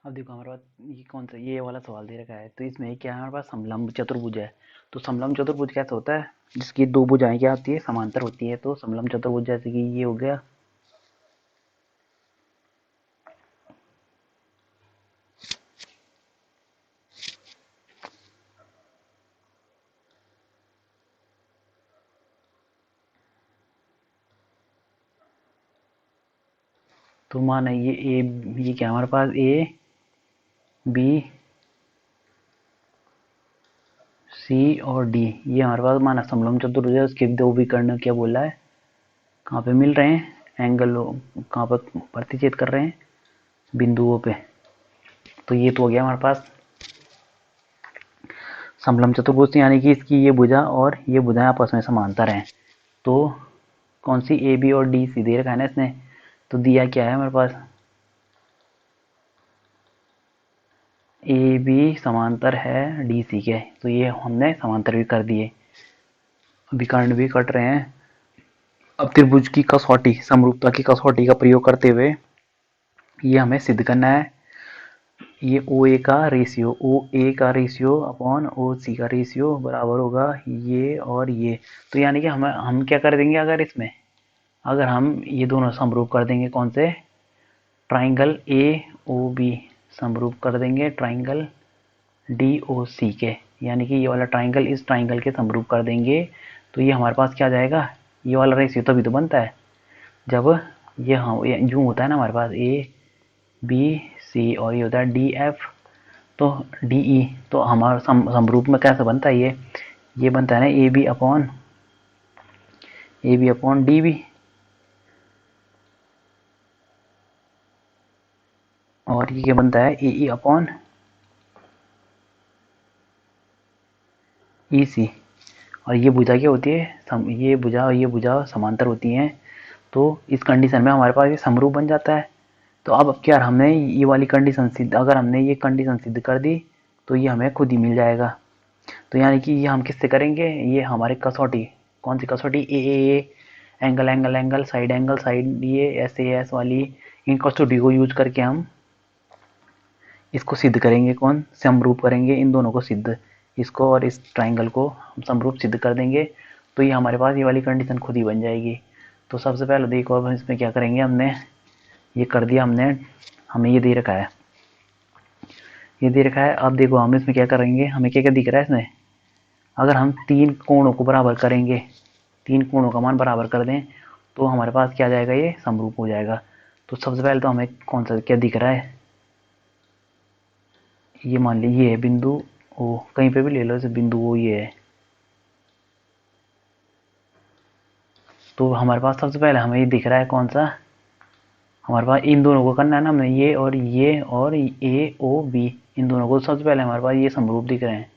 अब देखो हमारे पास ये कौन सा ये वाला सवाल दे रखा है, तो इसमें क्या है, हमारे पास समलंब चतुर्भुज है। तो समलंब चतुर्भुज कैसे होता है, जिसकी दो भुजाएं क्या होती है, समांतर होती है। तो समलंब चतुर्भुज जैसे कि ये हो गया, तो माना ये क्या है हमारे पास, ए बी सी और डी, ये हमारे पास माना समलंब चतुर्भुज है। उसके दो विकर्ण क्या बोला है, कहाँ पे मिल रहे हैं, एंगल कहाँ पर प्रतिच्छेद कर रहे हैं, बिंदुओं पे। तो ये तो हो गया हमारे पास समलंब चतुर्भुज, यानी कि इसकी ये भुजा और ये भुजाएं आपस में समांतर हैं। तो कौन सी, ए बी और डी सी दे रखा है ना इसने, तो दिया क्या है हमारे पास, ए बी समांतर है डी सी के, तो ये हमने समांतर भी कर दिए, विकर्ण भी कट रहे हैं। अब त्रिभुज की कसौटी, समरूपता की कसौटी का प्रयोग करते हुए ये हमें सिद्ध करना है। ये ओ ए का रेशियो अपॉन ओ सी का रेशियो बराबर होगा ये और ये। तो यानी कि हम क्या कर देंगे, अगर इसमें अगर हम ये दोनों समरूप कर देंगे, कौन से, ट्राइंगल ए ओ बी समरूप कर देंगे ट्राइंगल डी ओ सी के, यानी कि ये वाला ट्राइंगल इस ट्राइंगल के समरूप कर देंगे। तो ये हमारे पास क्या आ जाएगा, ये वाला रेशियो तभी तो बनता है जब ये हाँ यूँ होता है ना, हमारे पास ए बी सी और ये होता है डी एफ, तो डी ई, तो हमारा समरूप में कैसे बनता है, ये बनता है ना A B upon D B, और ये क्या बनता है, ए ई अपॉन ई सी। और ये भुजा क्या होती है, ये भुजा और ये भुजा समांतर होती हैं। तो इस कंडीशन में हमारे पास ये समरूप बन जाता है। तो अब क्या, हमने ये वाली कंडीशन सिद्ध, अगर हमने ये कंडीशन सिद्ध कर दी तो ये हमें खुद ही मिल जाएगा। तो यानी कि ये हम किससे करेंगे, ये हमारे कसौटी, कौन सी कसौटी, A angle angle angle side angle side, ये ऐसे एस वाली, इन कसौटी को यूज करके हम इसको सिद्ध करेंगे, कौन समरूप करेंगे इन दोनों को सिद्ध, इसको और इस ट्राइंगल को हम समरूप सिद्ध कर देंगे। तो ये हमारे पास ये वाली कंडीशन खुद ही बन जाएगी। तो सबसे पहले देखो, अब इसमें क्या करेंगे, हमने ये कर दिया, हमें ये दे रखा है, ये दे रखा है। अब देखो हम इसमें क्या करेंगे, हमें क्या क्या दिख रहा है इसमें, अगर हम तीन कोणों को बराबर करेंगे, तीन कोणों का मान बराबर कर दें, तो हमारे पास क्या आ जाएगा, ये समरूप हो जाएगा। तो सबसे पहले तो हमें कौन सा क्या दिख रहा है, ये मान लीजिए ये है बिंदु ओ, कहीं पे भी ले लो इसे, बिंदु ओ ये है। तो हमारे पास सबसे पहले हमें ये दिख रहा है कौन सा, हमारे पास इन दोनों को करना है ना हमें, ये और ए ओ बी, इन दोनों को सबसे पहले हमारे पास ये समरूप दिख रहे हैं।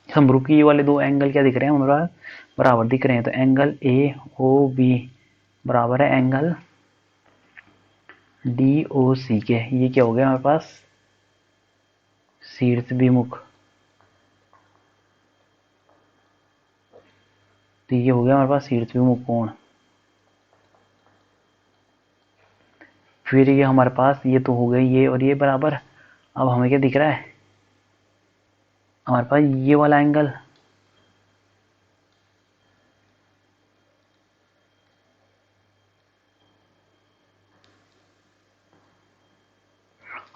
समरूप की ये वाले दो एंगल क्या दिख रहे हैं हमारे पास, बराबर दिख रहे हैं। तो एंगल ए ओ बी बराबर है एंगल डी ओ सी के, ये क्या हो गया हमारे पास, शीर्ष विमुख। तो ये हो गया हमारे पास शीर्ष विमुख कोण। फिर ये हमारे पास ये तो हो गई ये और ये बराबर। अब हमें क्या दिख रहा है, हमारे पास ये वाला एंगल,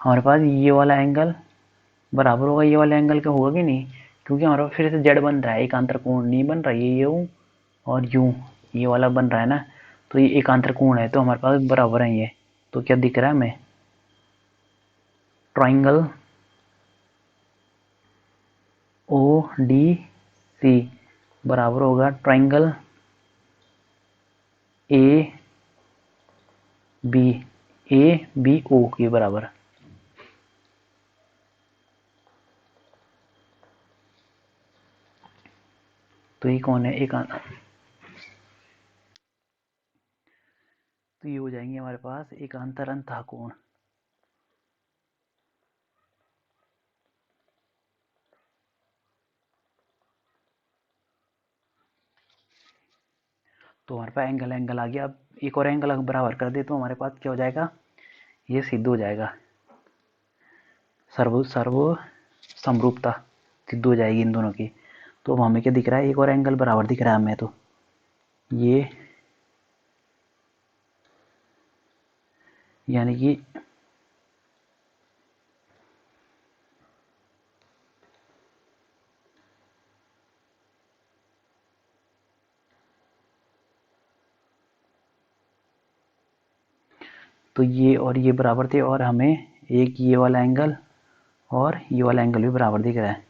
हमारे पास ये वाला एंगल बराबर होगा ये वाले एंगल का, होगा कि नहीं, क्योंकि हमारे पास फिर से जेड बन रहा है, एकांतर कोण नहीं बन रहा, ये यूं और यूं, ये वाला बन रहा है ना। तो ये एकांतर कोण है, तो हमारे पास बराबर है ये। तो क्या दिख रहा है हमें, ट्राइंगल ओ डी सी बराबर होगा triangle A B, A B O के बराबर। तो ये कौन है, एक, तो ये हो जाएंगे हमारे पास एकांतर अंतः कोण। तो हमारे पास एंगल एंगल आ गया। अब एक और एंगल अगर बराबर कर दे तो हमारे पास क्या हो जाएगा, ये सिद्ध हो जाएगा। सर्व सर्व समरूपता सिद्ध हो जाएगी इन दोनों की। तो अब हमें क्या दिख रहा है, एक और एंगल बराबर दिख रहा है हमें। तो ये यानी कि तो ये और ये बराबर थे, और हमें एक ये वाला एंगल और ये वाला एंगल भी बराबर दिख रहा है,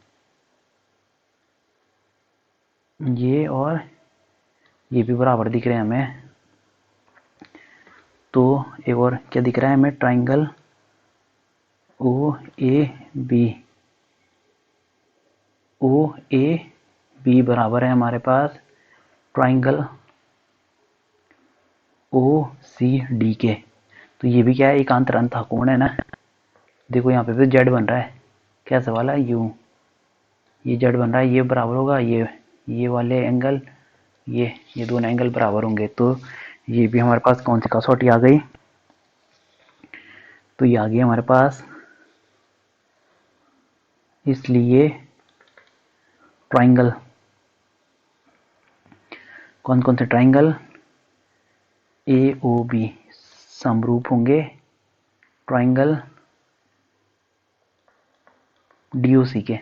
ये और ये भी बराबर दिख रहे हैं हमें। तो एक और क्या दिख रहा है हमें, triangle O A B, O A B बराबर है हमारे पास ट्राइंगल ओ सी डी के। तो ये भी क्या है, एक अंतः कोण है ना। देखो यहाँ पे भी जेड बन रहा है, कैसे वाला, यू, ये जेड बन रहा है, ये बराबर होगा ये वाले एंगल, ये दोनों एंगल बराबर होंगे। तो ये भी हमारे पास कौन सी कसौटी आ गई, तो ये आ गई हमारे पास। इसलिए ट्राइंगल, कौन कौन से ट्राइंगल, ए ओ बी समरूप होंगे ट्राइंगल डी ओ सी के।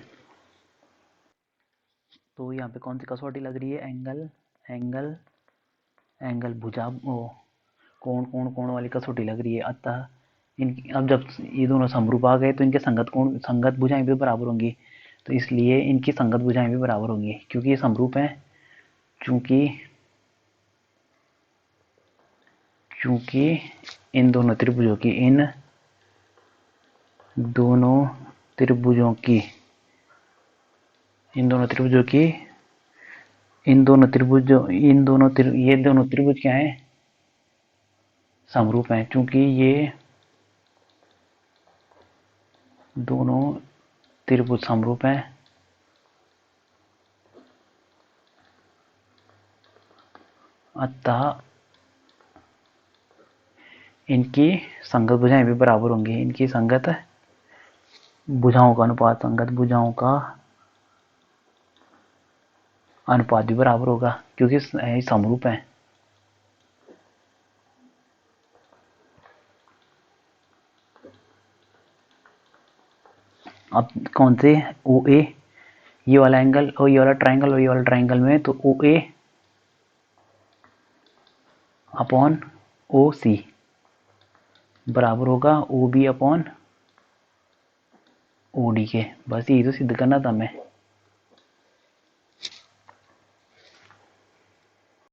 तो यहाँ पे कौन सी कसौटी लग रही है, एंगल एंगल भुजा कोण वाली कसौटी लग रही है। अतः इनकी अब जब ये दोनों समरूप आ गए तो इनके संगत भुजाएं भी बराबर होंगी। तो इसलिए इनकी संगत भुजाएं भी बराबर होंगी, क्योंकि ये समरूप हैं। चूंकि इन दोनों त्रिभुजों की इन दोनों त्रिभुज ये दोनों त्रिभुज क्या है, समरूप हैं। चूंकि ये दोनों त्रिभुज समरूप हैं, अतः इनकी संगत भुजाएं भी बराबर होंगी। इनकी संगत भुजाओं का अनुपात भी बराबर होगा, क्योंकि समरूप है। अब कौन से, ओ ए, ये वाला एंगल और ये वाला ट्राइंगल और ये वाला ट्राइंगल में, तो ओ ए अपॉन ओ सी बराबर होगा O B upon O D के। बस यही तो सिद्ध करना था हमें।